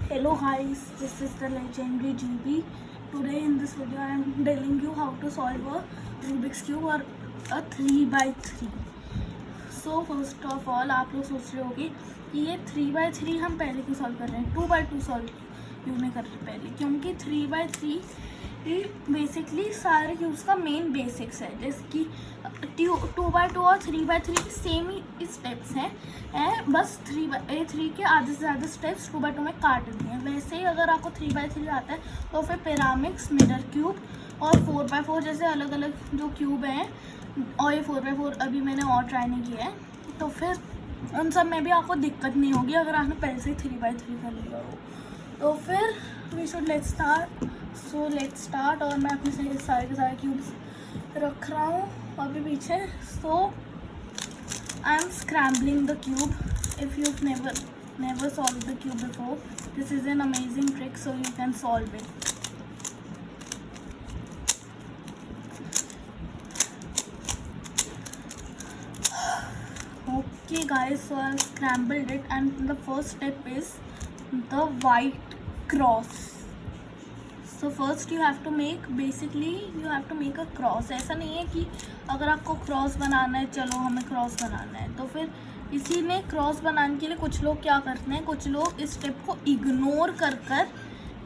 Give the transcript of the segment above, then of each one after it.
Hello guys, this is the legendary GB. Today in this video I am telling you how to solve a Rubik's Cube or a 3x3. So first of all आप लोग सोच रहे होंगे कि ये 3x3 हम पहले क्यों सॉल्व कर रहे हैं, 2x2 सॉल्व क्यों नहीं कर रहे पहले, क्योंकि 3x3 बेसिकली सारे क्यूब्स का मेन बेसिक्स है, जैसे कि 2x2 और 3x3 की सेम ही स्टेप्स हैं, बस 3 के आधे से ज़्यादा स्टेप्स 2x2 में काट दिए हैं। वैसे ही अगर आपको 3x3 आता है तो फिर पिरामिड्स, मिरर क्यूब और 4x4 जैसे अलग अलग जो क्यूब हैं, और ये 4x4 अभी मैंने और ट्राई नहीं किया है, तो फिर उन सब में भी आपको दिक्कत नहीं होगी अगर आपने पहले से 3x3 कर लिया हो। तो फिर वी शुड लेट्स स्टार्ट। और मैं अपने सारे के सारे क्यूब्स रख रहा हूँ अभी पीछे। So I am scrambling the cube. If you never solved the cube before, this is an amazing trick so you can solve it. Okay guys, so I scrambled it and the first step is the white cross. So first you have to make a cross. ऐसा नहीं है कि अगर आपको cross बनाना है चलो हमें cross बनाना है, तो फिर इसी में क्रॉस बनाने के लिए कुछ लोग क्या करते हैं, कुछ लोग इस स्टेप को इग्नोर कर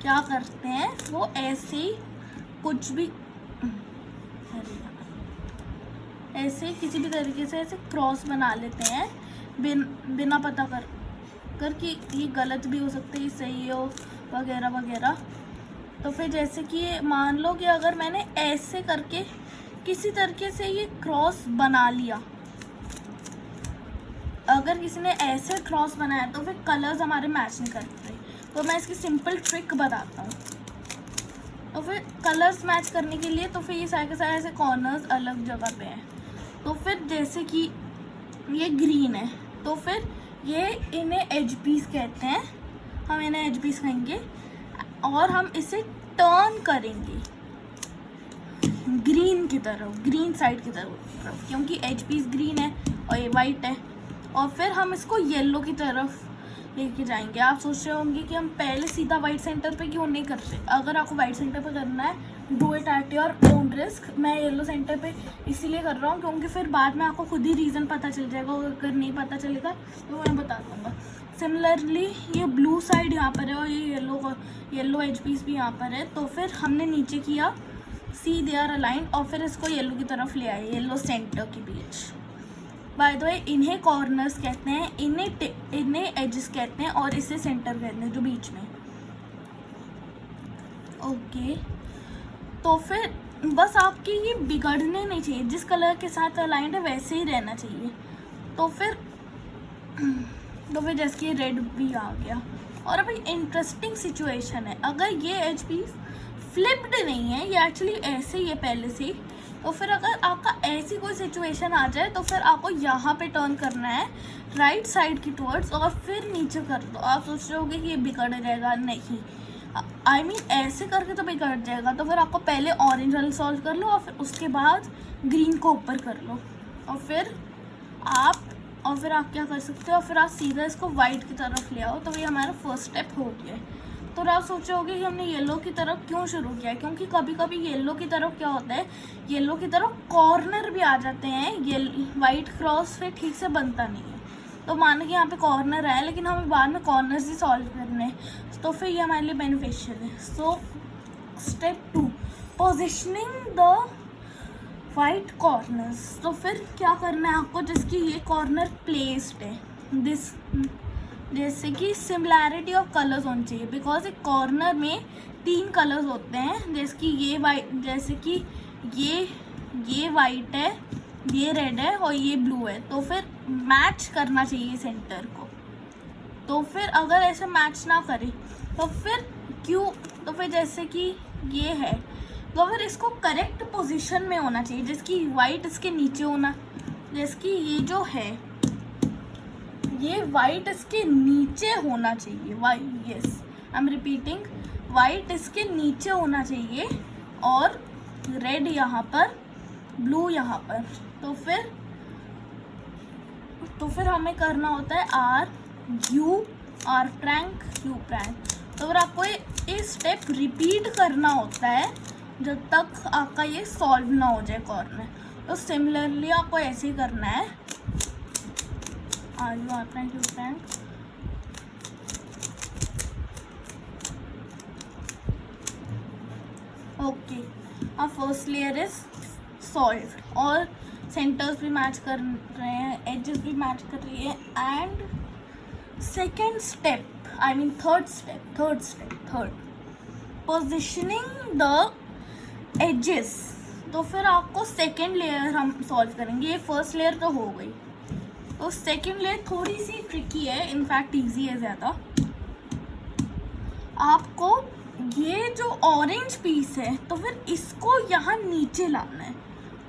क्या करते हैं, वो ऐसे ही कुछ भी ऐसे किसी भी तरीके से ऐसे क्रॉस बना लेते हैं बिना पता कर कि ये गलत भी हो सकता है, ये सही हो वगैरह वगैरह। तो फिर जैसे कि मान लो कि अगर मैंने ऐसे करके किसी तरीके से ये क्रॉस बना लिया, अगर किसी ने ऐसे क्रॉस बनाया तो फिर कलर्स हमारे मैच नहीं करते। तो मैं इसकी सिंपल ट्रिक बताता हूँ। तो फिर कलर्स मैच करने के लिए तो फिर ये सारे के सारे ऐसे कॉर्नर्स अलग जगह पे हैं। तो फिर जैसे कि ये ग्रीन है तो फिर ये इन्हें एज पीस कहते हैं, हम इन्हें एज पीस कहेंगे और हम इसे टर्न करेंगे ग्रीन की तरफ, ग्रीन साइड की तरफ, क्योंकि एज पीस ग्रीन है और ये वाइट है। और फिर हम इसको येलो की तरफ लेके जाएंगे। आप सोच रहे होंगे कि हम पहले सीधा वाइट सेंटर पे क्यों नहीं करते। अगर आपको वाइट सेंटर पे करना है, do it at your own risk. मैं येलो सेंटर पे इसीलिए कर रहा हूँ क्योंकि फिर बाद में आपको खुद ही रीज़न पता चल जाएगा, अगर नहीं पता चलेगा तो मैं बता दूँगा। सिमिलरली ये ब्लू साइड यहाँ पर है और ये येलो एज पीस भी यहाँ पर है। तो फिर हमने नीचे किया सी दे आर अलाइंड और फिर इसको येलो की तरफ ले आए, येलो सेंटर के बीच। बाय द वे इन्हें कॉर्नर्स कहते हैं, इन्हें एजेस कहते हैं और इसे सेंटर कहते हैं जो बीच में। ओके तो फिर बस आपकी ये बिगड़ने नहीं चाहिए, जिस कलर के साथ अलाइंड है वैसे ही रहना चाहिए। तो फिर जैसे कि रेड भी आ गया। और अभी इंटरेस्टिंग सिचुएशन है, अगर ये एज पीस फ्लिप्ड नहीं है, ये एक्चुअली ऐसे ही है पहले से ही, तो फिर अगर आपका ऐसी कोई सिचुएशन आ जाए तो फिर आपको यहाँ पे टर्न करना है राइट साइड की टुवर्ड्स और फिर नीचे कर दो। आप सोच रहे होगे कि ये बिगड़ जाएगा, नहीं, आई मीन ऐसे करके तो बिगड़ जाएगा। तो फिर आपको पहले ऑरेंज वाला सॉल्व कर लो और फिर उसके बाद ग्रीन को ऊपर कर लो और फिर आप क्या कर सकते हो, फिर आप सीधा इसको वाइट की तरफ ले आओ। तो ये हमारा फर्स्ट स्टेप हो गया है। तो आप सोच रहे होगे कि हमने येलो की तरफ क्यों शुरू किया है, क्योंकि कभी कभी येलो की तरफ क्या होता है, येलो की तरफ कॉर्नर भी आ जाते हैं, ये वाइट क्रॉस फिर ठीक से बनता नहीं है। तो मानो कि यहाँ पे कॉर्नर है लेकिन हमें बाद में कॉर्नर्स ही सॉल्व करने हैं, तो फिर ये हमारे लिए बेनिफिशियल है। So step 2, positioning the white corners. तो फिर क्या करना है आपको, जिसकी ये कॉर्नर प्लेस्ड है, दिस जैसे कि सिमिलैरिटी ऑफ कलर्स होनी चाहिए, बिकॉज एक कॉर्नर में 3 कलर्स होते हैं, जैसे कि ये वाइट, जैसे कि ये वाइट है, ये रेड है और ये ब्लू है। तो फिर मैच करना चाहिए सेंटर को। तो फिर अगर ऐसे मैच ना करे तो फिर क्यों, तो फिर जैसे कि ये है तो फिर इसको करेक्ट पोजीशन में होना चाहिए, जिसकी वाइट इसके नीचे होना, जैसे कि ये जो है ये वाइट इसके नीचे होना चाहिए, yes I am repeating, white इसके नीचे होना चाहिए और रेड यहाँ पर, ब्लू यहाँ पर। तो फिर हमें करना होता है R U R prime U prime. तो फिर आपको ये स्टेप रिपीट करना होता है जब तक आपका ये सॉल्व ना हो जाए कॉर्नर। तो सिमिलरली आपको ऐसे ही करना है। R U friend U friend okay. अब फर्स्ट लेयर इज सॉल्व और सेंटर्स भी मैच कर रहे हैं, एजेस भी मैच कर रही है। And second step I mean third positioning the edges. तो फिर आपको सेकेंड लेयर हम सॉल्व करेंगे। ये फर्स्ट लेयर तो हो गई, तो सेकेंड लेयर थोड़ी सी ट्रिकी है, इनफैक्ट इजी है ज़्यादा। आपको ये जो ऑरेंज पीस है तो फिर इसको यहाँ नीचे लाना है।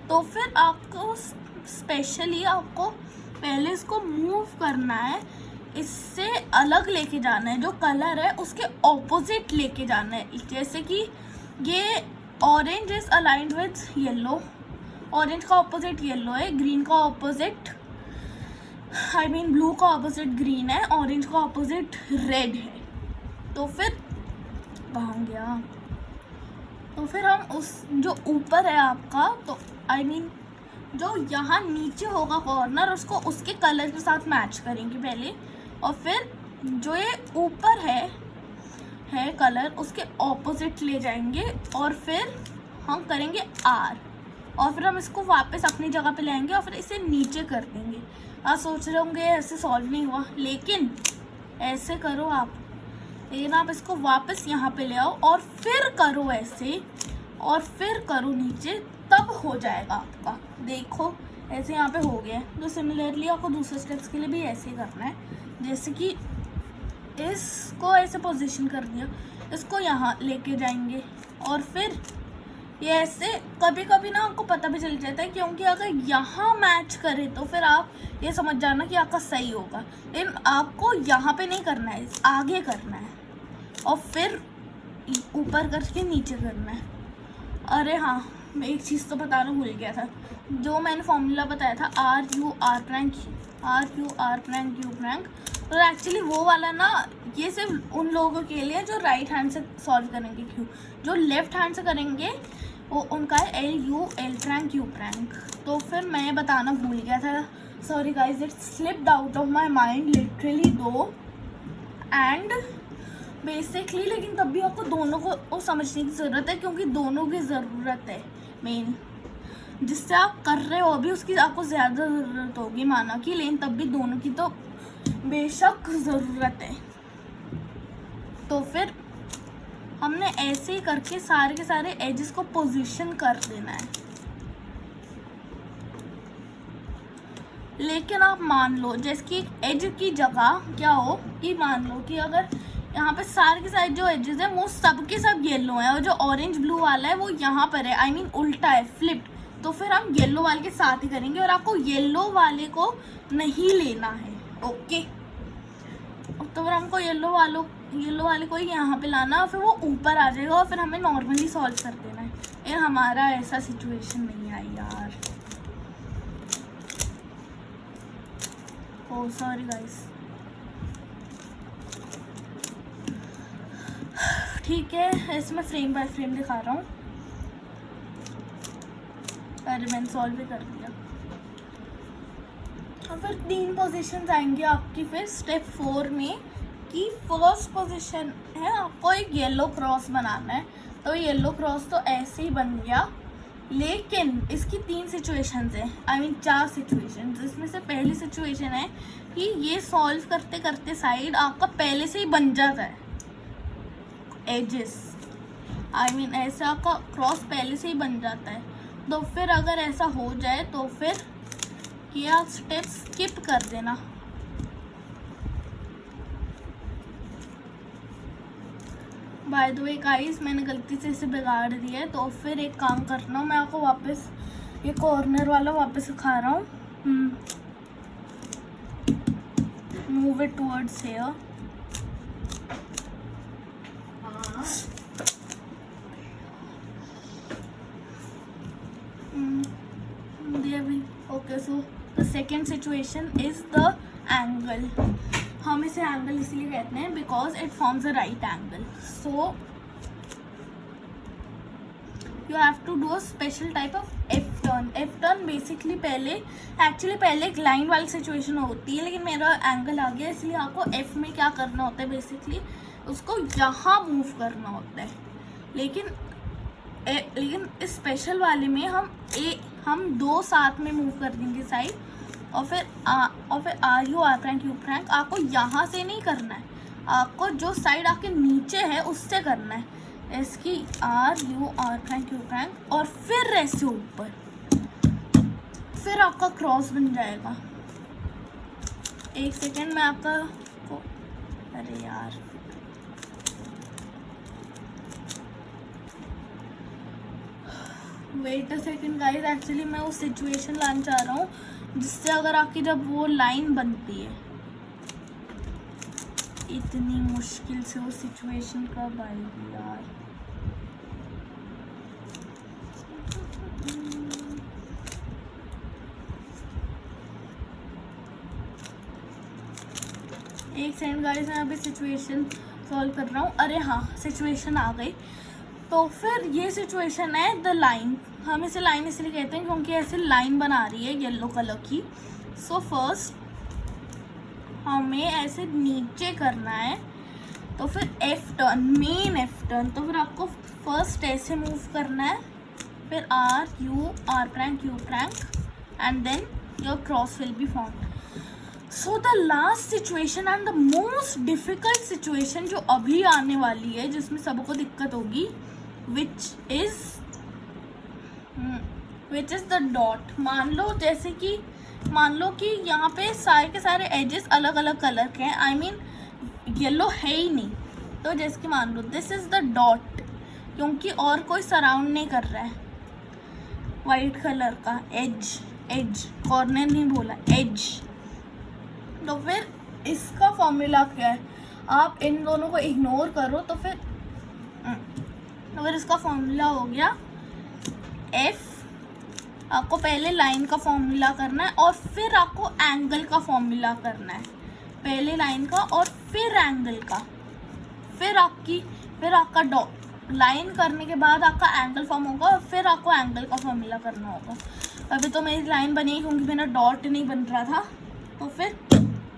तो फिर आपको स्पेशली आपको पहले इसको मूव करना है, इससे अलग लेके जाना है, जो कलर है उसके ऑपोजिट लेके जाना है। जैसे कि ये orange is aligned with yellow, orange का ऑपोजिट येलो है, ग्रीन का ऑपोजिट आई मीन ब्लू का ऑपोजिट ग्रीन है, ऑरेंज का ऑपोजिट रेड है। तो फिर कहाँ गया, तो फिर हम उस जो ऊपर है आपका, तो आई मीन जो यहाँ नीचे होगा कॉर्नर, उसको उसके कलर के साथ मैच करेंगे पहले, और फिर जो ये ऊपर है कलर उसके ऑपोजिट ले जाएंगे और फिर हम करेंगे आर, और फिर हम इसको वापस अपनी जगह पे लाएंगे और फिर इसे नीचे कर देंगे। आप सोच रहे होंगे ऐसे सॉल्व नहीं हुआ, लेकिन ऐसे करो आप, लेकिन आप इसको वापस यहाँ पे ले आओ और फिर करो ऐसे और फिर करो नीचे, तब हो जाएगा आपका। देखो ऐसे यहाँ पे हो गया। तो सिमिलरली आपको दूसरे स्टेप्स के लिए भी ऐसे ही करना है। जैसे कि इसको ऐसे पोजीशन कर दिया, इसको यहाँ लेके जाएंगे और फिर ये ऐसे कभी कभी ना आपको पता भी चल जाता है, क्योंकि अगर यहाँ मैच करे तो फिर आप ये समझ जाना कि आपका सही होगा, लेकिन आपको यहाँ पे नहीं करना है, आगे करना है और फिर ऊपर करके नीचे करना है। अरे हाँ, मैं एक चीज़ तो बताना भूल गया था, जो मैंने फॉर्मूला बताया था RUR प्रैंक यू प्रैंक, तो एक्चुअली वो वाला ना ये सिर्फ उन लोगों के लिए जो राइट हैंड से सॉल्व करेंगे क्यू, जो लेफ्ट हैंड से करेंगे वो उनका है LUL प्रैंक यू प्रैंक। तो फिर मैं बताना भूल गया था, sorry guys, it slipped out of my mind literally दो एंड बेसिकली, लेकिन तब भी आपको दोनों को समझने की ज़रूरत है, क्योंकि दोनों की ज़रूरत है मेन। जिससे आप कर रहे हो अभी उसकी आपको ज़्यादा ज़रूरत होगी माना कि, लेकिन तब भी दोनों की तो बेशक ज़रूरत है। तो फिर हमने ऐसे ही करके सारे के सारे एजेस को पोजीशन कर देना है। लेकिन आप मान लो जैसे कि एज की जगह क्या हो कि मान लो कि अगर यहाँ पे सारे के सारे जो एजेस हैं वो सब के सब येलो हैं और जो ऑरेंज ब्लू वाला है वो यहाँ पर है, आई मीन उल्टा है, फ्लिप्ड, तो फिर हम येलो वाले के साथ ही करेंगे और आपको येलो वाले को नहीं लेना है। ओके, तो फिर हमको येलो वाले को ही यहाँ पे लाना और फिर वो ऊपर आ जाएगा और फिर हमें नॉर्मली सॉल्व कर देना है। यार हमारा ऐसा सिचुएशन नहीं आई यार, ओह सॉरी गाइस। ठीक है, इसमें फ्रेम बाय फ्रेम दिखा रहा हूँ। अरे मैंने सॉल्व भी कर दिया। और फिर 3 पोजीशंस आएंगे आपकी फिर स्टेप 4 में, कि फर्स्ट पोजीशन है आपको एक येलो क्रॉस बनाना है। तो येलो क्रॉस तो ऐसे ही बन गया, लेकिन इसकी 3 सिचुएशंस हैं, आई मीन 4 सिचुएशंस। जिसमें से पहली सिचुएशन है कि ये सॉल्व करते करते साइड आपका पहले से ही बन जाता है एजेस, आई मीन ऐसा आपका क्रॉस पहले से ही बन जाता है। तो फिर अगर ऐसा हो जाए तो फिर ये स्टेप स्किप कर देना। बाय द वे गाइस, मैंने गलती से इसे बिगाड़ दिया है, तो फिर एक काम करना, मैं आपको वापस ये कॉर्नर वाला वापस सिखा रहा हूँ। Move it towards here. Okay, so the second situation is the angle. हम इसे एंगल इसलिए कहते हैं because it forms a right angle. So you have to do a special type of F turn. F turn basically पहले एक line वाली situation होती है, लेकिन मेरा एंगल आ गया इसलिए आपको एफ में क्या करना होता है, बेसिकली उसको यहाँ मूव करना होता है. लेकिन इस स्पेशल वाले में हम दो साथ में मूव कर देंगे साइड, और फिर R U R prime U prime आपको यहाँ से नहीं करना है, आपको जो साइड आपके नीचे है उससे करना है. इसकी R U R prime U prime और फिर ऐसे ऊपर, फिर आपका क्रॉस बन जाएगा. एक सेकेंड में आपका अरे यार wait a second guys, actually मैं वो सिचुएशन लाना चाह रहा हूँ जिससे अगर आपकी जब वो लाइन बनती है, इतनी मुश्किल से वो सिचुएशन कब आएगी यार. एक सेकंड गाइस, मैं अभी सिचुएशन सॉल्व कर रहा हूँ. अरे हाँ, सिचुएशन आ गई. तो फिर ये सिचुएशन है द लाइन. हम इसे लाइन इसलिए कहते हैं क्योंकि ऐसे लाइन बना रही है येलो कलर की. सो फर्स्ट हमें ऐसे नीचे करना है, तो फिर F turn, main F turn. तो फिर आपको फर्स्ट ऐसे मूव करना है, फिर R U R prime U prime and then your cross will be formed. So the last situation and the most difficult situation जो अभी आने वाली है, जिसमें सबको दिक्कत होगी, विच इज द डॉट. मान लो कि यहाँ पे सारे के सारे एजेस अलग अलग कलर के हैं, आई मीन येलो है ही नहीं. तो जैसे कि मान लो दिस इज द डॉट, क्योंकि और कोई सराउंड नहीं कर रहा है. वाइट कलर का एज कॉर्नर नहीं बोला, एज. तो फिर इसका फॉर्मूला क्या है, आप इन दोनों को इग्नोर करो तो फिर इसका फॉर्मूला हो गया एफ. आपको पहले लाइन का फॉर्मूला करना है और फिर आपको एंगल का फॉर्मूला करना है. पहले लाइन का और फिर एंगल का, फिर आपका डॉट. लाइन करने के बाद आपका एंगल फॉर्म होगा और फिर आपको एंगल का फॉर्मूला करना होगा. अभी तो मेरी लाइन बनी क्योंकि मेरा डॉट नहीं बन रहा था, तो फिर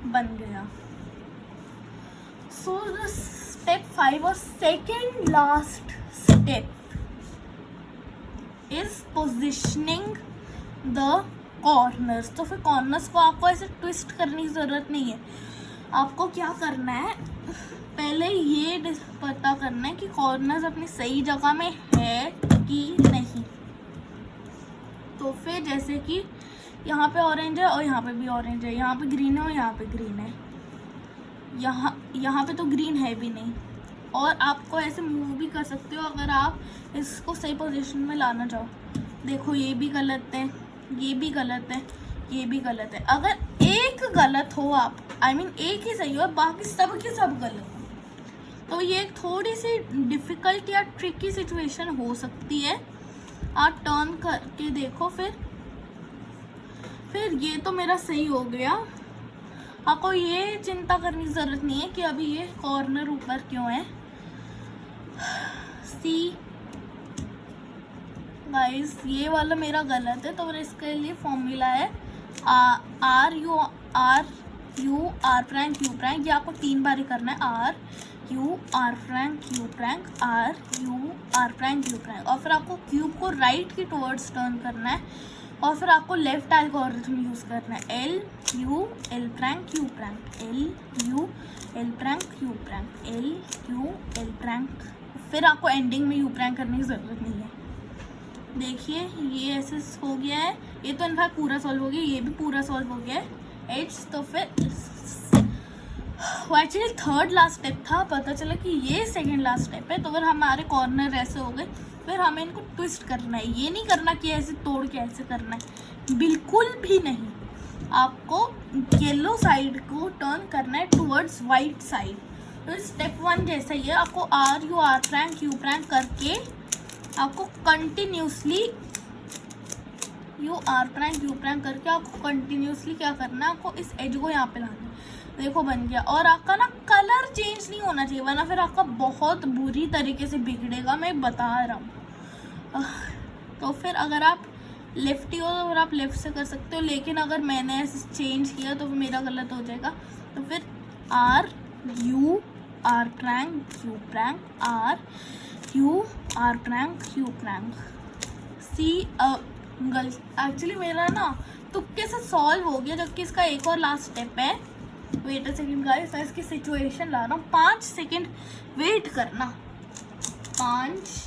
बन गया. सो द स्टेप 5 और second last step is positioning the corners. तो फिर कॉर्नर्स को आपको ऐसे ट्विस्ट करने की ज़रूरत नहीं है. आपको क्या करना है, पहले ये पता करना है कि कॉर्नर्स अपनी सही जगह में है कि नहीं. तो फिर जैसे कि यहाँ पे ऑरेंज है और यहाँ पे भी ऑरेंज है, यहाँ पे ग्रीन है और यहाँ पे ग्रीन है, यहाँ पे तो ग्रीन है भी नहीं. और आपको ऐसे मूव भी कर सकते हो अगर आप इसको सही पोजीशन में लाना चाहो. देखो ये भी गलत है, ये भी गलत है, ये भी गलत है. अगर एक गलत हो आप, आई मीन एक ही सही हो और बाकी सब के सब गलत हो, तो ये एक थोड़ी सी डिफ़िकल्ट या ट्रिकी सिचुएशन हो सकती है. आप टर्न करके देखो. फिर ये तो मेरा सही हो गया. आपको ये चिंता करने की ज़रूरत नहीं है कि अभी ये कॉर्नर ऊपर क्यों है. सी गाइस, ये वाला मेरा गलत है, तो इसके लिए फॉर्मूला है R U R prime U prime. ये आपको 3 बार ही करना है. R U R prime U prime, R U R prime U prime. और फिर आपको क्यूब को राइट की टुवर्ड्स टर्न करना है और फिर आपको लेफ्ट एल्गोरिथम यूज़ करना है. L U L prank U prank, L U L prank U prank, L U L prank. फिर आपको एंडिंग में यू प्रैंक करने की ज़रूरत नहीं है. देखिए ये ऐसे हो गया है. ये तो इनफैक्ट पूरा सॉल्व हो गया, ये भी पूरा सॉल्व हो गया है एच. तो फिर वो एक्चुअली थर्ड लास्ट स्टेप था, पता चला कि ये सेकंड लास्ट स्टेप है. तो फिर हमारे कॉर्नर ऐसे हो गए. फिर हमें इनको ट्विस्ट करना है. ये नहीं करना कि ऐसे तोड़ के ऐसे करना है, बिल्कुल भी नहीं. आपको येलो साइड को टर्न करना है टुवर्ड्स वाइट साइड. तो स्टेप 1 जैसा ही है. आपको R U R prime U prime करके आपको continuously U R prime U prime करके आपको कंटिन्यूसली क्या करना है, आपको इस एज को यहाँ पे लाना है. देखो बन गया। और आपका ना कलर चेंज नहीं होना चाहिए, वरना फिर आपका बहुत बुरी तरीके से बिगड़ेगा, मैं बता रहा हूँ। तो फिर अगर आप लेफ्टी हो तो फिर आप लेफ्ट से कर सकते हो, लेकिन अगर मैंने ऐसे चेंज किया तो मेरा गलत हो जाएगा। तो फिर R U R prank Q prank R U R prank Q prank C actually मेरा ना तुक्के से सॉल्व हो गया, जबकि इसका एक और लास्ट स्टेप है। वेट अ सेकेंड गाइस, मैं इसकी सिचुएशन ला रहा हूँ, 5 सेकेंड वेट करना। 5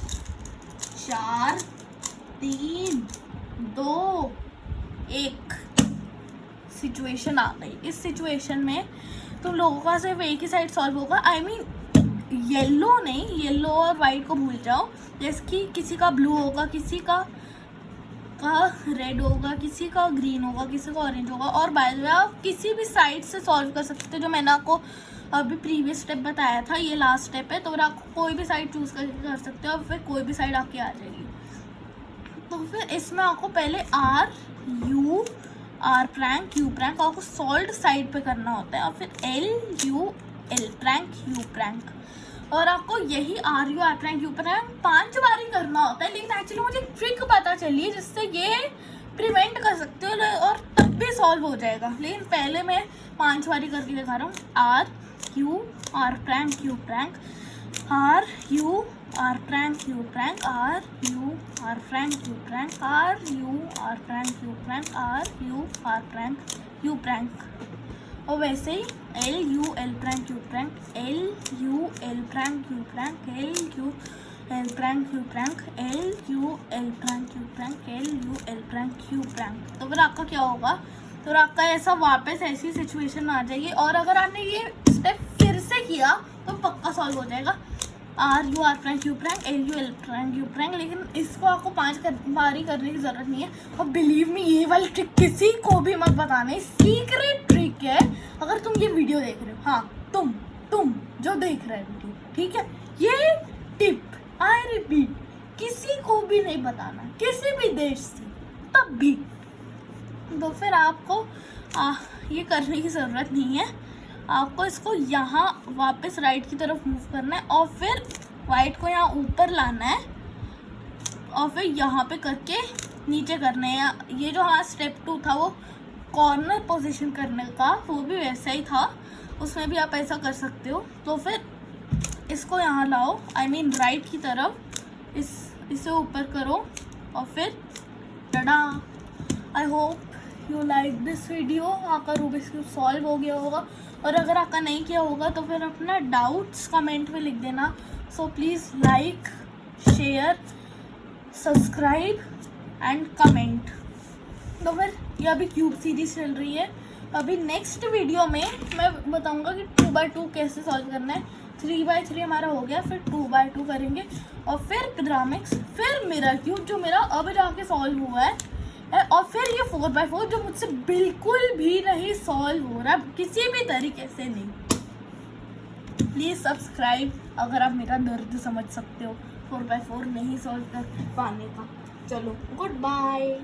4 3 2 1 सिचुएशन आ गई। इस सिचुएशन में तुम लोगों का सिर्फ एक ही साइड सॉल्व होगा। आई मीन येलो नहीं, येलो और वाइट को भूल जाओ। जैसे कि किसी का ब्लू होगा, किसी का रेड होगा, किसी का ग्रीन होगा, किसी का ऑरेंज होगा। और बाय द वे आप किसी भी साइड से सॉल्व कर सकते हो, जो मैंने आपको अभी प्रीवियस स्टेप बताया था, ये लास्ट स्टेप है। तो फिर आप कोई भी साइड चूज करके कर सकते हो, और फिर कोई भी साइड आपकी आ जाएगी। तो फिर इसमें आपको पहले R U R prank Q prank आपको सॉल्व साइड पे करना होता है, और फिर L U L prank U prank, और आपको यही R U R prank U prank 5 बार ही करना होता है। लेकिन एक्चुअली मुझे ट्रिक पता चली है जिससे ये प्रिवेंट कर सकते हो और तब भी सॉल्व हो जाएगा। लेकिन पहले मैं 5 बार ही करके दिखा रहा हूँ। R U R prank Q prank R U R prank Q prank R U R prank Q prank R U R prank Q prank R U R prank Q prank. और वैसे ही L U L prank Q prank L U L prank Q prank L U L prank Q prank L U L prank Q prank L U L prank Q prank. तो फिर आपका क्या होगा, तो आपका ऐसा वापस ऐसी सिचुएशन आ जाएगी। और अगर आपने ये स्टेप फिर से किया तो पक्का सॉल्व हो जाएगा। R U R prank Q prank L U L prank Q prank. लेकिन इसको आपको 5 बार ही करने की ज़रूरत नहीं है। और बिलीव मी, ये वाली ट्रिक किसी को भी मत बताना, सीक्रेट ट्रिक है। अगर तुम ये वीडियो देख रहे हो, हाँ तुम जो देख रहे हो वीडियो, ठीक है, ये टिप आई रिपीट किसी को भी नहीं बताना, किसी भी देश से तब भी। तो फिर आपको ये करने की ज़रूरत नहीं है। आपको इसको यहाँ वापस राइट की तरफ मूव करना है, और फिर वाइट को यहाँ ऊपर लाना है, और फिर यहाँ पे करके नीचे करना है। ये जो हाँ स्टेप 2 था वो कॉर्नर पोजीशन करने का, वो भी वैसा ही था, उसमें भी आप ऐसा कर सकते हो। तो फिर इसको यहाँ लाओ, आई मीन राइट की तरफ, इसे ऊपर करो, और फिर tada. I hope you like this video. आपका रूबिक्स क्यूब सॉल्व हो गया होगा, और अगर आपका नहीं किया होगा तो फिर अपना डाउट्स कमेंट में लिख देना। So please like, share, subscribe and comment. तो फिर ये अभी क्यूब सीरीज चल रही है। अभी नेक्स्ट वीडियो में मैं बताऊंगा कि 2x2 कैसे सॉल्व करना है। 3x3 हमारा हो गया, फिर 2x2 करेंगे, और फिर पिरामिड्स, फिर मिरर क्यूब जो मेरा अब जाके सॉल्व हुआ है, और फिर ये 4x4 जो मुझसे बिल्कुल भी नहीं सॉल्व हो रहा किसी भी तरीके से नहीं। प्लीज़ सब्सक्राइब अगर आप मेरा दर्द समझ सकते हो 4x4 नहीं सॉल्व कर पाने का। चलो गुड बाय।